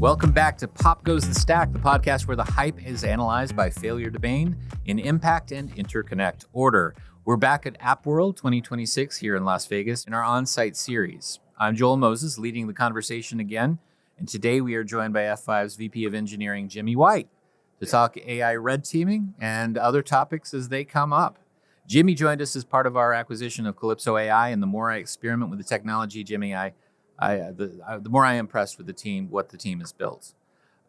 Welcome back to Pop Goes the Stack, the podcast where the hype is analyzed by failure domain in impact and interconnect order. We're back at App World 2026 here in Las Vegas in our on-site series. I'm Joel Moses, leading the conversation again, and today we are joined by F5's VP of Engineering, Jimmy White, to talk AI red teaming and other topics as they come up. Jimmy joined us as part of our acquisition of CalypsoAI, and the more I experiment with the technology, Jimmy, the more I am impressed with the team, what the team has built.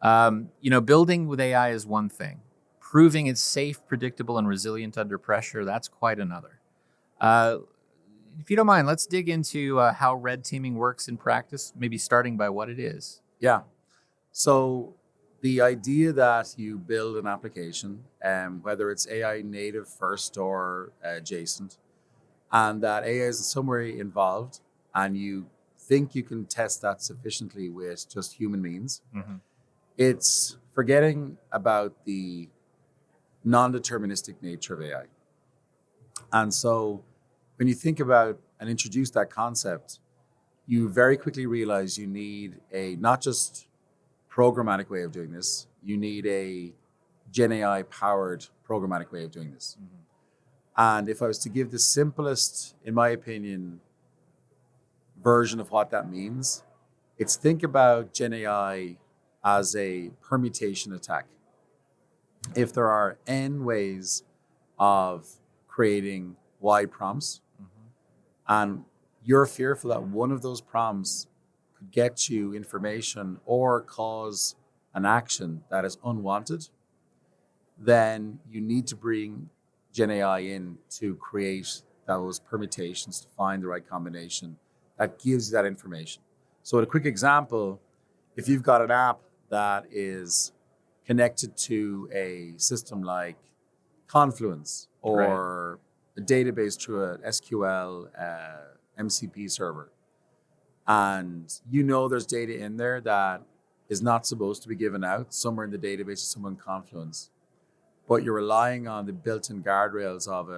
Building with AI is one thing. Proving it's safe, predictable, and resilient under pressure, that's quite another. If you don't mind, let's dig into how red teaming works in practice, maybe starting by what it is. Yeah. So the idea that you build an application, whether it's AI native first or adjacent, and that AI is in some way involved, and you think you can test that sufficiently with just human means. Mm-hmm. It's forgetting about the non-deterministic nature of AI. And so when you think about and introduce that concept, you very quickly realize you need a not just programmatic way of doing this, you need a genAI-powered programmatic way of doing this. Mm-hmm. And if I was to give the simplest, in my opinion, version of what that means, it's think about genAI as a permutation attack. If there are n ways of creating y prompts, mm-hmm. and you're fearful that one of those prompts could get you information or cause an action that is unwanted, then you need to bring genAI in to create those permutations to find the right combination that gives you that information. So a quick example, if you've got an app that is connected to a system like Confluence or a database through an SQL MCP server, and you know there's data in there that is not supposed to be given out somewhere in the database or somewhere in Confluence, but you're relying on the built-in guardrails of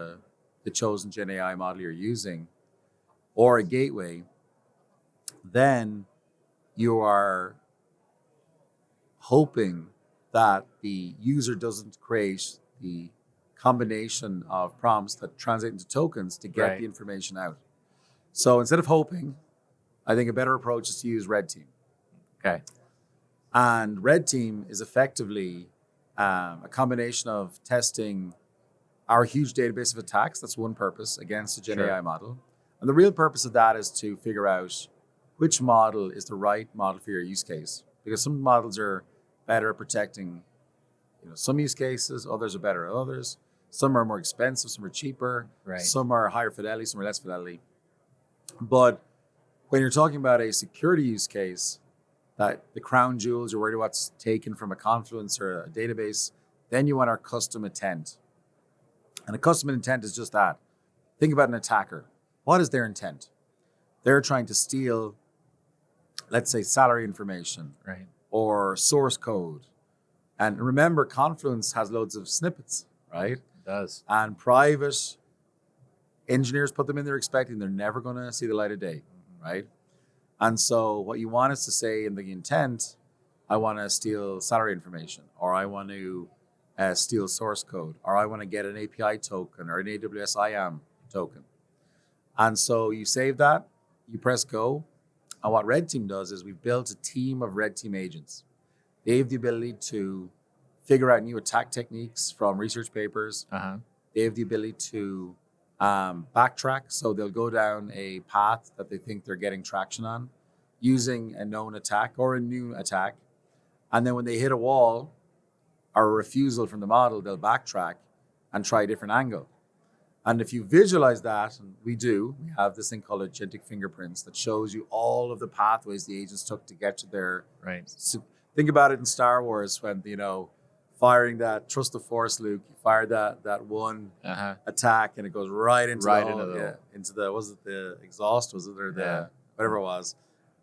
the chosen genAI model you're using or a gateway, then you are hoping that the user doesn't create the combination of prompts that translate into tokens to get the information out. So instead of hoping, I think a better approach is to use red team. Okay. And red team is effectively a combination of testing our huge database of attacks. That's one purpose against the genAI model. And the real purpose of that is to figure out which model is the right model for your use case. Because some models are better at protecting some use cases, others are better at others. Some are more expensive, some are cheaper, some are higher fidelity, some are less fidelity. But when you're talking about a security use case, that the crown jewels, you're worried about what's taken from a Confluence or a database, then you want our custom intent. And a custom intent is just that. Think about an attacker. What is their intent? They're trying to steal, let's say, salary information or source code. And remember, Confluence has loads of snippets, right? It does. And private engineers put them in there expecting they're never going to see the light of day, right? And so what you want is to say in the intent, I want to steal salary information, or I want to steal source code, or I want to get an API token or an AWS IAM token. And so you save that, you press go. And what Red Team does is we've built a team of Red Team agents. They have the ability to figure out new attack techniques from research papers. Uh-huh. They have the ability to backtrack. So they'll go down a path that they think they're getting traction on using a known attack or a new attack. And then when they hit a wall or a refusal from the model, they'll backtrack and try a different angle. And if you visualize that, and we have this thing called Agentic fingerprints that shows you all of the pathways the agents took to get to their... Right. So think about it in Star Wars when, firing that trust the force, Luke, you fire that one attack and it goes right into the exhaust, was it, or the whatever it was.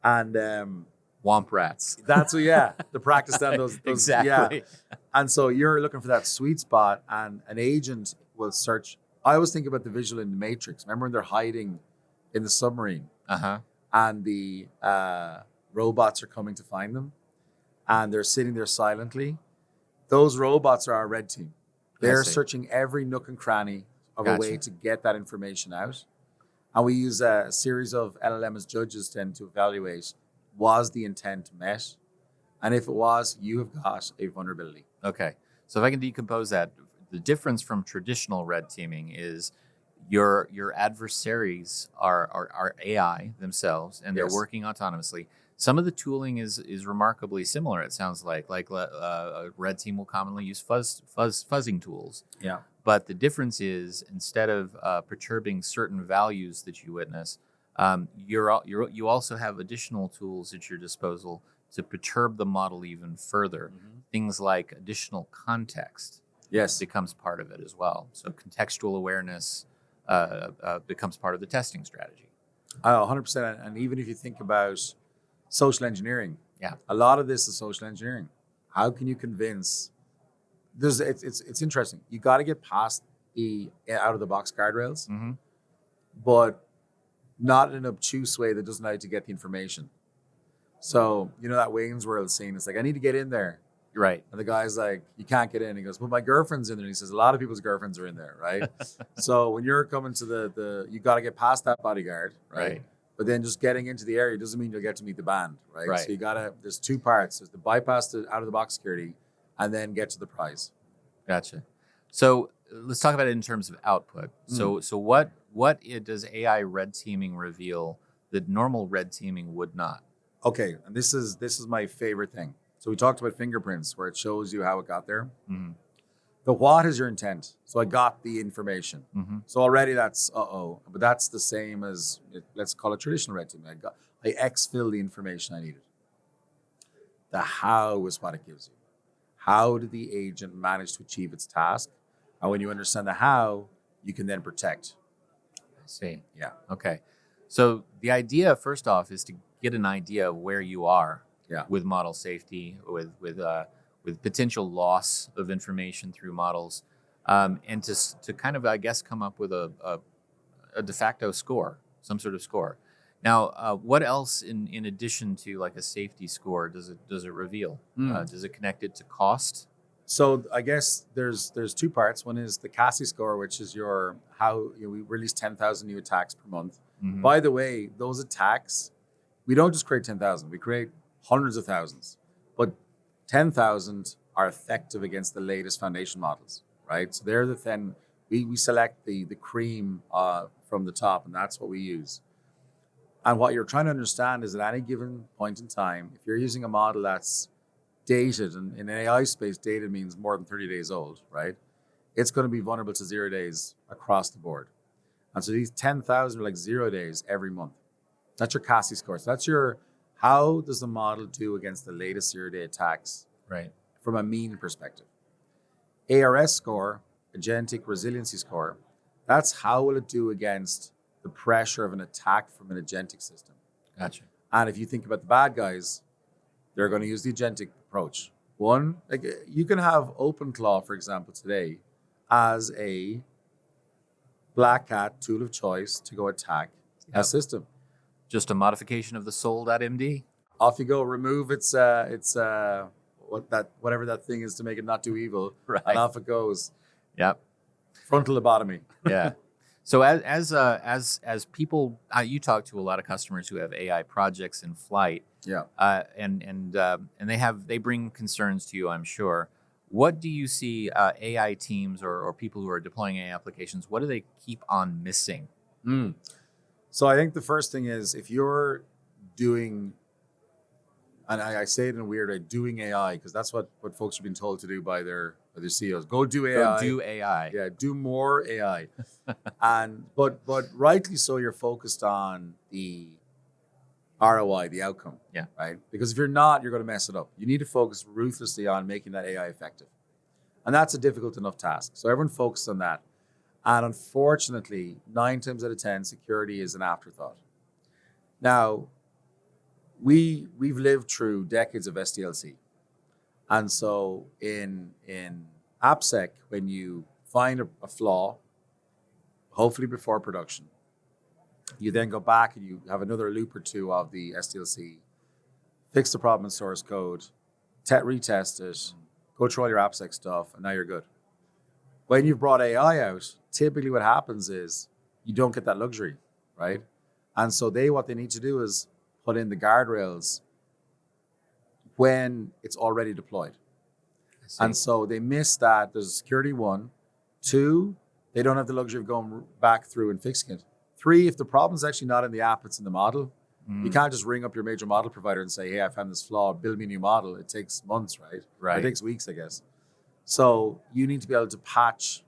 And womp rats. That's the practice down those exactly. Yeah. And so you're looking for that sweet spot, and an agent will search. I always think about the visual in the Matrix. Remember when they're hiding in the submarine and the robots are coming to find them? and they're sitting there silently, those robots are our red team. They're searching every nook and cranny of a way to get that information out. And we use a series of LLM as judges then to evaluate, was the intent met? And if it was, you have got a vulnerability. Okay. So if I can decompose that, the difference from traditional red teaming is your adversaries are AI themselves, and they're working autonomously. Some of the tooling is remarkably similar. It sounds like a red team will commonly use fuzzing tools. Yeah. But the difference is, instead of perturbing certain values that you witness, you also have additional tools at your disposal to perturb the model even further. Things like additional context becomes part of it as well. So contextual awareness becomes part of the testing strategy. 100%. And even if you think about social engineering, a lot of this is social engineering. How can you convince? It's interesting. You got to get past the out of the box guardrails, but not in an obtuse way that doesn't allow you to get the information. So that Wayne's World scene. It's like, I need to get in there. Right. And the guy's like, you can't get in. He goes, but my girlfriend's in there. And he says, a lot of people's girlfriends are in there, right? So when you're coming to you got to get past that bodyguard, right? But then just getting into the area doesn't mean you'll get to meet the band, right? So there's two parts. There's the bypass to out of the box security, and then get to the prize. Gotcha. So let's talk about it in terms of output. So what does AI red teaming reveal that normal red teaming would not? Okay, and this is my favorite thing. So we talked about fingerprints, where it shows you how it got there. The what is your intent? So I got the information. So already that's but that's the same as, let's call it traditional red teaming. I exfil the information I needed. The how is what it gives you. How did the agent manage to achieve its task? And when you understand the how, you can then protect. I see. Yeah. Okay. So the idea, first off, is to get an idea of where you are with model safety, with potential loss of information through models, and to kind of, I guess, come up with a de facto score, some sort of score. Now, what else in addition to like a safety score does it reveal? Does it connect it to cost? So I guess there's two parts. One is the CASI score, which is we release 10,000 new attacks per month. By the way, those attacks, we don't just create 10,000, we create hundreds of thousands, but 10,000 are effective against the latest foundation models, right? So they're we select the cream from the top, and that's what we use. And what you're trying to understand is, at any given point in time, if you're using a model that's dated, and in AI space, dated means more than 30 days old, right? It's going to be vulnerable to 0 days across the board. And so these 10,000 are like 0 days every month. That's your CASI score. So that's how does the model do against the latest 0-day attacks, right, from a mean perspective. ARS score, Agentic Resiliency score, that's how will it do against the pressure of an attack from an agentic system. Gotcha. And if you think about the bad guys, they're going to use the agentic approach. One, like you can have OpenClaw, for example, today as a black hat tool of choice to go attack a system. Just a modification of the soul.md. Off you go. Remove its whatever that thing is to make it not do evil, right, and off it goes. Yep. Frontal lobotomy. Yeah. So as people, you talk to a lot of customers who have AI projects in flight. Yeah. And they bring concerns to you, I'm sure. What do you see AI teams or people who are deploying AI applications, what do they keep on missing? So I think the first thing is, if you're doing, and I say it in a weird way, doing AI, because that's what folks have been told to do by their CEOs. Go do AI. Go do AI. Yeah, do more AI. But rightly so, you're focused on the ROI, the outcome. Yeah. Right? Because if you're not, you're going to mess it up. You need to focus ruthlessly on making that AI effective. And that's a difficult enough task. So everyone focused on that. And unfortunately, 9 times out of 10, security is an afterthought. Now, we've lived through decades of SDLC. And so in AppSec, when you find a flaw, hopefully before production, you then go back and you have another loop or two of the SDLC, fix the problem in source code, retest it, go through all your AppSec stuff, and now you're good. When you've brought AI out, typically what happens is you don't get that luxury, right? And so what they need to do is put in the guardrails when it's already deployed. And so they miss that. There's a security one. 2, they don't have the luxury of going back through and fixing it. 3, if the problem's actually not in the app, it's in the model. You can't just ring up your major model provider and say, hey, I found this flaw, build me a new model. It takes months, right? Right. It takes weeks, I guess. So you need to be able to patch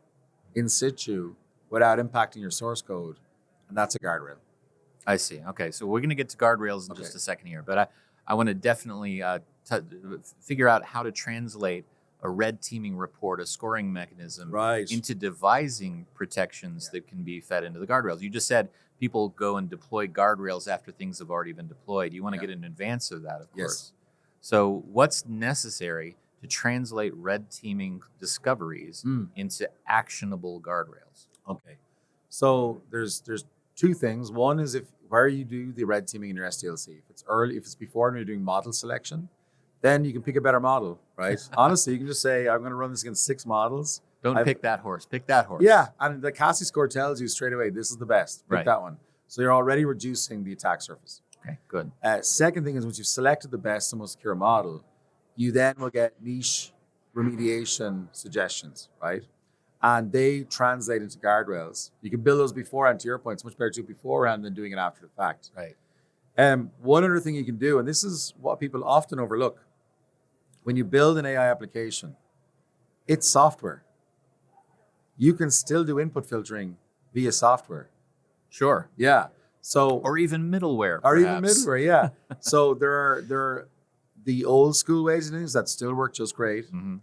in situ without impacting your source code. And that's a guardrail. I see. Okay. So we're going to get to guardrails in just a second here, but I want to definitely figure out how to translate a red teaming report, a scoring mechanism, into devising protections that can be fed into the guardrails. You just said people go and deploy guardrails after things have already been deployed. You want to get in advance of that, of course. So what's necessary to translate red teaming discoveries into actionable guardrails? Okay. So there's 2 things. One is where you do the red teaming in your SDLC. If it's early, if it's before and you're doing model selection, then you can pick a better model, right? Honestly, you can just say, I'm going to run this against 6 models. Don't pick that horse. Pick that horse. Yeah, and the CASI score tells you straight away, this is the best. Pick that one. So you're already reducing the attack surface. Okay, good. Second thing is once you've selected the best and most secure model, you then will get niche remediation suggestions, right? And they translate into guardrails. You can build those beforehand, to your point. It's much better to do it beforehand than doing it after the fact. Right. One other thing you can do, and this is what people often overlook, when you build an AI application, it's software. You can still do input filtering via software. Sure. Yeah. So or even middleware. Or even middleware, yeah. So there are the old school ways of doing things that still work just great. And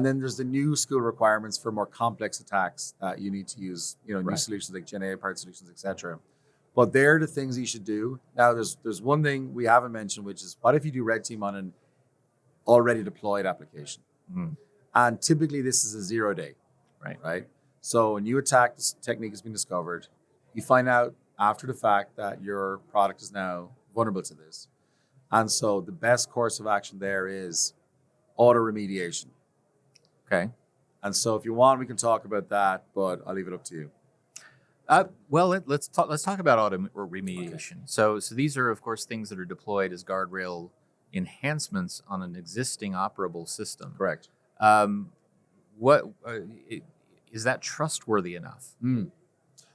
then there's the new school requirements for more complex attacks that you need to use, new solutions like genAI-powered solutions, etc. But they're the things you should do. Now, there's one thing we haven't mentioned, which is what if you do red team on an already deployed application? And typically this is a 0 day, right? So a new attack technique has been discovered. You find out after the fact that your product is now vulnerable to this. And so the best course of action there is auto-remediation. Okay. And so if you want, we can talk about that, but I'll leave it up to you. Well, let's talk about auto-remediation. Okay. So these are, of course, things that are deployed as guardrail enhancements on an existing operable system. Correct. Is that trustworthy enough?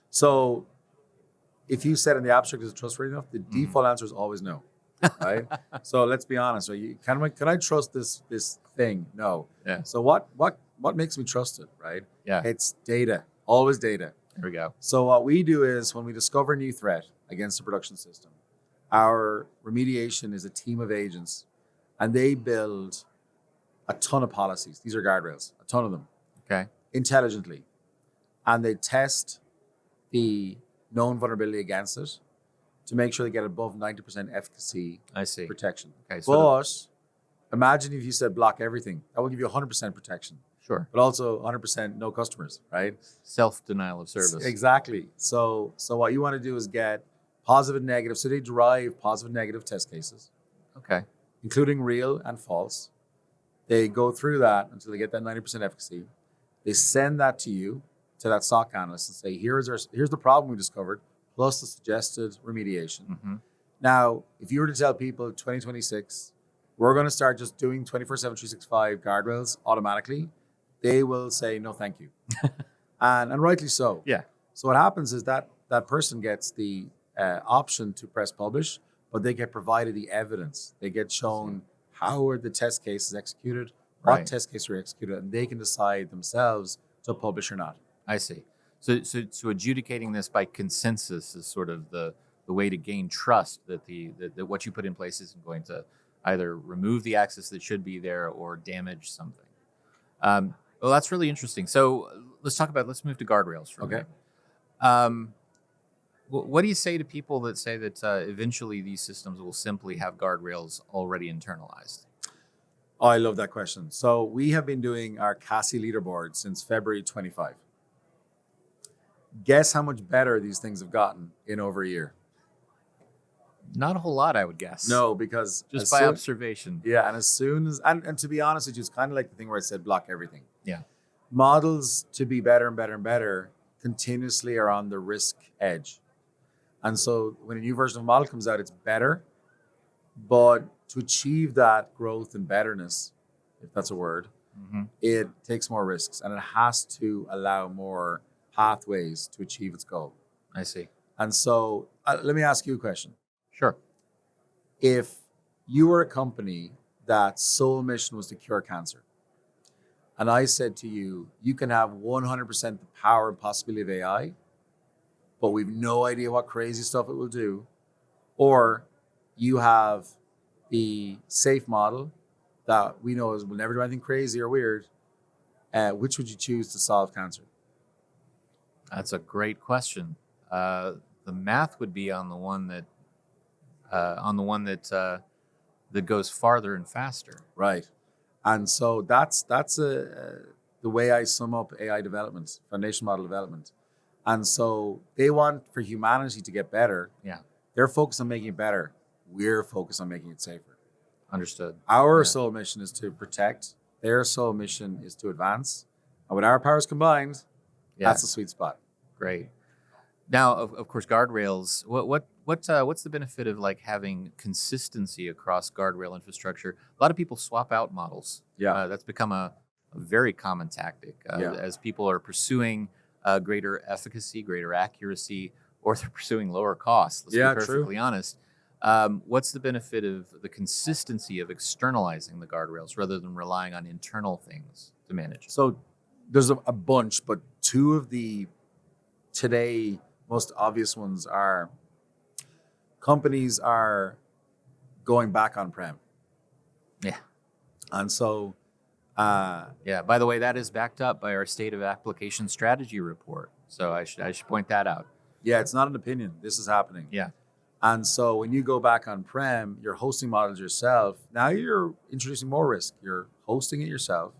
So if you said in the abstract, is it trustworthy enough? The default answer is always no, right? So let's be honest. Right? Can I trust this thing? No. Yeah. So what makes me trust it, right? Yeah. It's data. Always data. There we go. So what we do is when we discover a new threat against a production system, our remediation is a team of agents, and they build a ton of policies. These are guardrails, a ton of them. Okay. Intelligently. And they test the known vulnerability against it to make sure they get above 90% efficacy protection. Okay, but imagine if you said block everything. That will give you 100% protection. Sure. But also 100% no customers, right? Self-denial of service. Exactly. So what you want to do is get positive and negative. So they derive positive and negative test cases. Okay. Including real and false. They go through that until they get that 90% efficacy. They send that to you, to that SOC analyst, and say, here's the problem we discovered, plus the suggested remediation. Now, if you were to tell people 2026, we're going to start just doing 24/7, 365 guardrails automatically, they will say, no, thank you. and rightly so. Yeah. So what happens is that person gets the option to press publish, but they get provided the evidence. They get shown how are the test cases executed, what test cases were executed, and they can decide themselves to publish or not. I see. So adjudicating this by consensus is sort of the way to gain trust that that what you put in place isn't going to either remove the access that should be there or damage something. Well, that's really interesting. So let's move to guardrails for a minute. What do you say to people that say that eventually these systems will simply have guardrails already internalized? Oh, I love that question. So we have been doing our CASI leaderboard since February 25. Guess how much better these things have gotten in over a year? Not a whole lot, I would guess. No, because just by observation. Yeah, and as soon as and to be honest with you, it's kind of like the thing where I said block everything. Yeah. Models to be better and better and better continuously are on the risk edge. And so when a new version of a model comes out, it's better. But to achieve that growth and betterness, if that's a word, it takes more risks and it has to allow more pathways to achieve its goal. I see. And so let me ask you a question. Sure. If you were a company that sole mission was to cure cancer, and I said to you, you can have 100% the power and possibility of AI, but we've no idea what crazy stuff it will do, or you have the safe model that we know will never do anything crazy or weird, which would you choose to solve cancer? That's a great question. The math would be on the one that that goes farther and faster. Right. And so that's the way I sum up AI development, foundation model development. And so they want for humanity to get better. Yeah. They're focused on making it better. We're focused on making it safer. Understood. Our sole mission is to protect. Their sole mission is to advance. And with our powers combined, that's the sweet spot. Great. Now, of course, guardrails. What's the benefit of like having consistency across guardrail infrastructure? A lot of people swap out models. Yeah, that's become a very common tactic as people are pursuing greater efficacy, greater accuracy, or they're pursuing lower costs. Let's be perfectly honest. What's the benefit of the consistency of externalizing the guardrails rather than relying on internal things to manage? So there's a bunch, but two of the today most obvious ones are companies are going back on-prem. Yeah. And so... by the way, that is backed up by our State of Application Strategy report. So I should point that out. Yeah, it's not an opinion. This is happening. Yeah. And so when you go back on-prem, you're hosting models yourself. Now you're introducing more risk. You're hosting it yourself.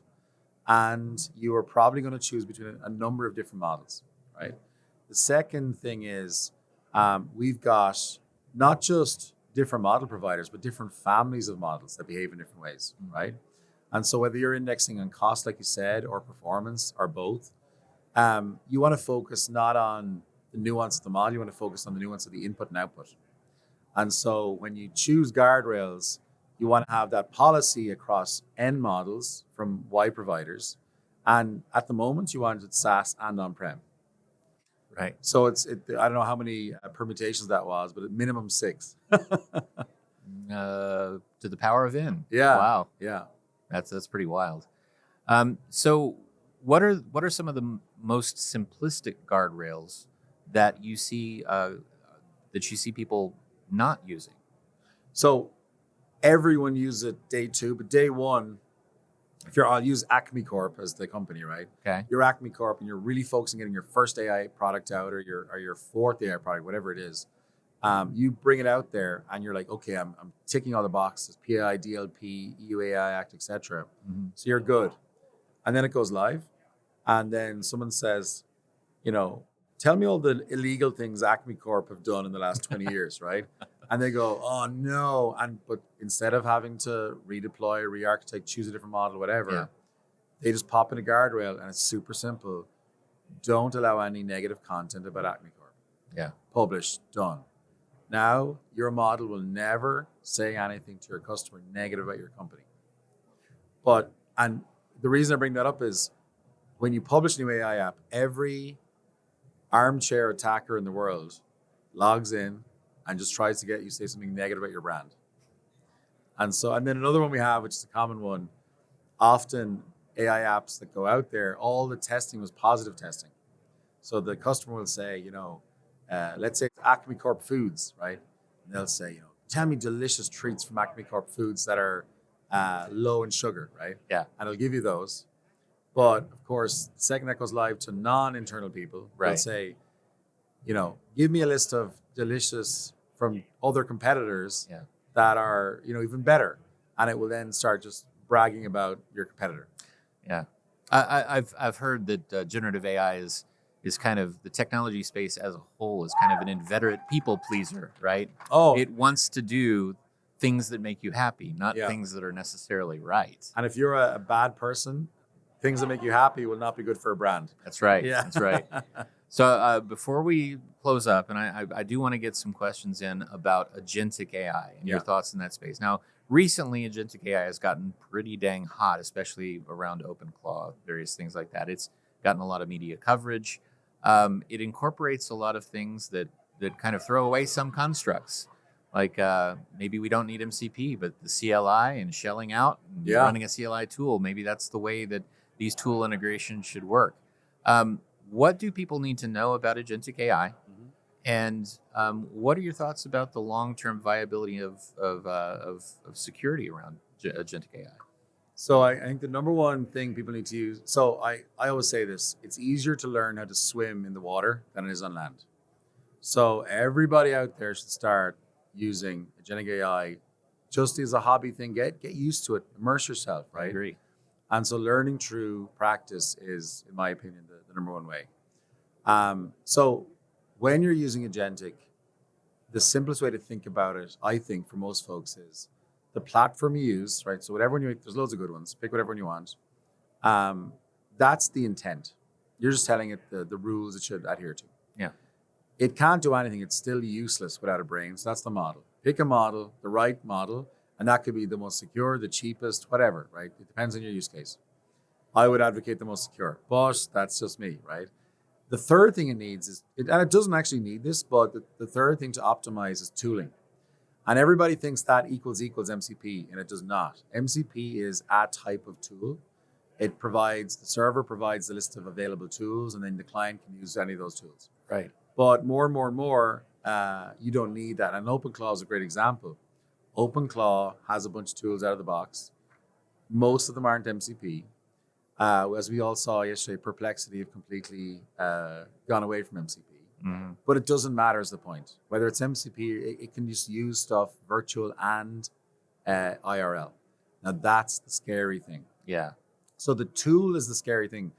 And you are probably going to choose between a number of different models, right? The second thing is we've got not just different model providers, but different families of models that behave in different ways, right? And so whether you're indexing on cost, like you said, or performance, or both, you want to focus not on the nuance of the model, you want to focus on the nuance of the input and output. And so when you choose guardrails, you want to have that policy across N models from Y providers. And at the moment, you want it SaaS and on-prem. Right. So I don't know how many permutations that was, but at minimum 6. To the power of N. Yeah. Wow. Yeah. That's pretty wild. So what are some of the most simplistic guardrails that you see people not using? So everyone uses it day 2, but day 1, I'll use Acme Corp as the company, right? Okay. You're Acme Corp and you're really focusing on getting your first AI product out or your fourth AI product, whatever it is. You bring it out there and you're like, okay, I'm ticking all the boxes, PI, DLP, EU AI Act, etc. Mm-hmm. So you're good. And then it goes live. And then someone says, tell me all the illegal things Acme Corp have done in the last 20 years, right? And they go, oh no. But instead of having to redeploy, re-architect, choose a different model, whatever, they just pop in a guardrail and it's super simple. Don't allow any negative content about Acme Corp. Yeah. Publish, done. Now, your model will never say anything to your customer negative about your company. And the reason I bring that up is when you publish a new AI app, every armchair attacker in the world logs in and just tries to get you to say something negative about your brand. And then another one we have, which is a common one, often AI apps that go out there, all the testing was positive testing. So the customer will say, let's say it's Acme Corp Foods, right? And they'll say, tell me delicious treats from Acme Corp Foods that are low in sugar, right? Yeah. And it'll give you those. But of course, the second that goes live to non-internal people, they'll say, give me a list of delicious from other competitors that are, even better. And it will then start just bragging about your competitor. Yeah. I've heard that generative AI is is kind of the technology space as a whole is kind of an inveterate people pleaser, right? Oh, It wants to do things that make you happy, not Yeah. things that are necessarily right. and if you're a bad person, things that make you happy will not be good for a brand. That's right. Yeah. That's right. So before we close up, and I do want to get some questions in about agentic AI and your Yeah. thoughts in that space. Now, recently, agentic AI has gotten pretty dang hot, especially around OpenClaw, various things like that. It's gotten a lot of media coverage. It incorporates a lot of things that kind of throw away some constructs. Like maybe we don't need MCP, but the CLI and shelling out and Yeah. running a CLI tool, maybe that's the way that these tool integrations should work. What do people need to know about agentic AI? Mhm. And what are your thoughts about the long-term viability of security around agentic AI? So I think the number one thing people need to use. So I always say this: it's easier to learn how to swim in the water than it is on land. So everybody out there should start using agentic AI just as a hobby thing. Get used to it. Immerse yourself, I right? agree. And so learning through practice is, in my opinion, the number one way. So when you're using agentic, the simplest way to think about it, I think, for most folks is the platform you use, right? So whatever one there's loads of good ones. Pick whatever one you want. That's the intent. You're just telling it the rules it should adhere to. Yeah. It can't do anything. It's still useless without a brain. So that's the model. Pick a model, the right model, and that could be the most secure, the cheapest, whatever, right? It depends on your use case. I would advocate the most secure, but that's just me, right? The third thing it needs is, and it doesn't actually need this, but the third thing to optimize is tooling. And everybody thinks that equals MCP, and it does not. MCP is a type of tool. It provides, the server provides the list of available tools, and then the client can use any of those tools. Right. But more and more, you don't need that. And OpenClaw is a great example. OpenClaw has a bunch of tools out of the box. Most of them aren't MCP. As we all saw yesterday, Perplexity have completely gone away from MCP. Mm-hmm. But it doesn't matter is the point. Whether it's MCP, it can just use stuff virtual and IRL. Now that's the scary thing. Yeah. So the tool is the scary thing.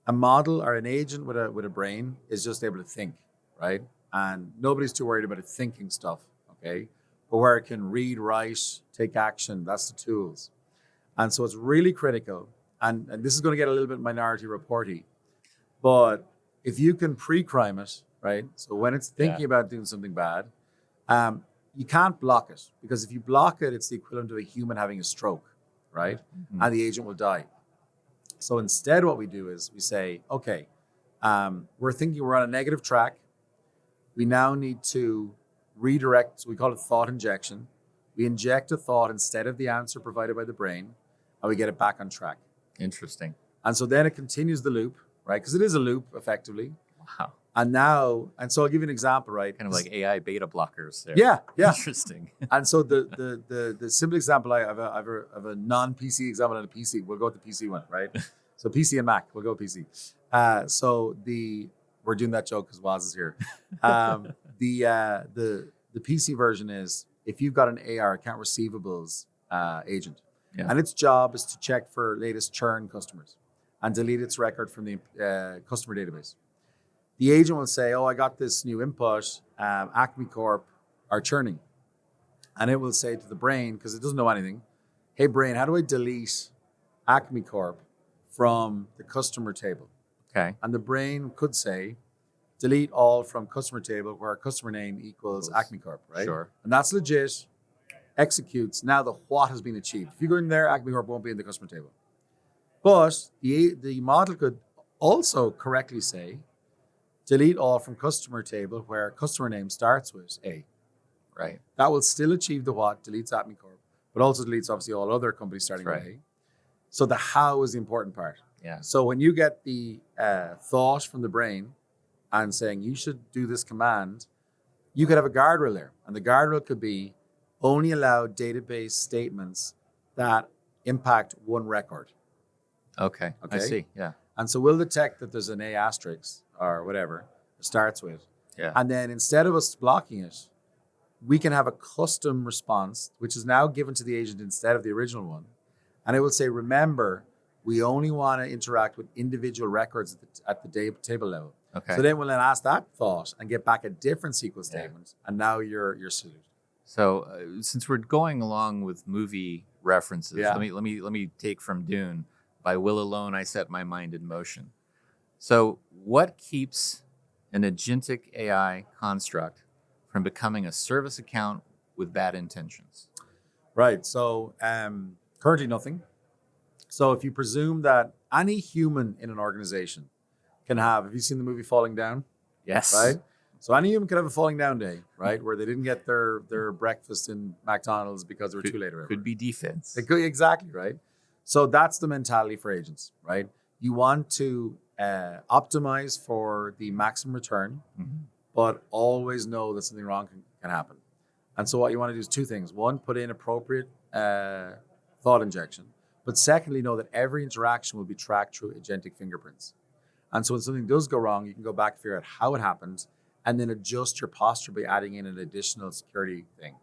A model or an agent with a brain is just able to think, right? And nobody's too worried about it thinking stuff, okay? But where it can read, write, take action, that's the tools. And so it's really critical. And this is going to get a little bit Minority Report-y, but if you can pre-crime it, right? So when it's thinking about doing something bad, you can't block it, because if you block it, it's the equivalent of a human having a stroke, right? Mm-hmm. And the agent will die. So instead, what we do is we say, okay, we're thinking we're on a negative track. We now need to redirect. So we call it thought injection. We inject a thought instead of the answer provided by the brain, and we get it back on track. Interesting. And so then it continues the loop, right? Because it is a loop, effectively. Wow. And so I'll give you an example, right? Kind of like AI beta blockers there. Yeah. Interesting. And so the simple example, I have a non-PC example and a PC. We'll go with the PC one, right? So PC and Mac, we'll go with PC. We're doing that joke because Waz is here. The PC version is, if you've got an AR, account receivables agent, and its job is to check for latest churn customers and delete its record from the customer database. The agent will say, oh, I got this new input, Acme Corp are churning. And it will say to the brain, because it doesn't know anything, hey, brain, how do I delete Acme Corp from the customer table? Okay. And the brain could say, delete all from customer table where customer name equals Acme Corp, right? Sure. And that's legit, executes. Now the what has been achieved. If you go in there, Acme Corp won't be in the customer table. But the model could also correctly say, delete all from customer table where customer name starts with A. Right. That will still achieve the what, deletes Acme Corp, but also deletes obviously all other companies starting with A. So the how is the important part. Yeah. So when you get the thought from the brain and saying you should do this command, you could have a guardrail there. And the guardrail could be only allow database statements that impact one record. Okay. I see. Yeah. And so we'll detect that there's an A asterisk or whatever it starts with. Yeah. And then instead of us blocking it, we can have a custom response, which is now given to the agent instead of the original one. And it will say, remember, we only want to interact with individual records at the table level. Okay. So then we'll then ask that thought and get back a different SQL statement, and now you're suited. So since we're going along with movie references, Yeah. let me take from Dune. By will alone I set my mind in motion. So what keeps an agentic AI construct from becoming a service account with bad intentions? Right. So currently nothing. So if you presume that any human in an organization can have you seen the movie Falling Down? Yes. Right? So any human could have a falling down day, right? Where they didn't get their breakfast in McDonald's because they were too late. Or could be defense. It could, exactly, right? So that's the mentality for agents, right? You want to optimize for the maximum return, but always know that something wrong can happen. And so what you want to do is two things. One, put in appropriate thought injection. But secondly, know that every interaction will be tracked through agentic fingerprints. And so when something does go wrong, you can go back and figure out how it happened and then adjust your posture by adding in an additional security thing.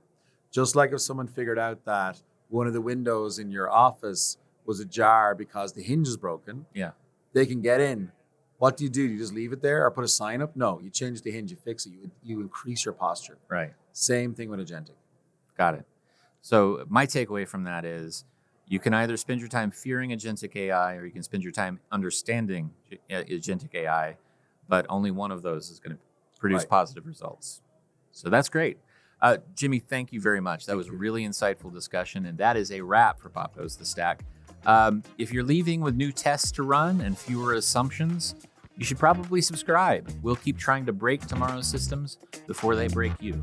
Just like if someone figured out that one of the windows in your office was ajar because the hinge is broken, they can get in. What do? You just leave it there or put a sign up? No, you change the hinge, you fix it, you increase your posture. Right. Same thing with agentic. Got it. So my takeaway from that is you can either spend your time fearing agentic AI or you can spend your time understanding agentic AI, but only one of those is going to produce positive results. So that's great. Jimmy, thank you very much. That was a really insightful discussion, and that is a wrap for Pop Goes the Stack. If you're leaving with new tests to run and fewer assumptions, you should probably subscribe. We'll keep trying to break tomorrow's systems before they break you.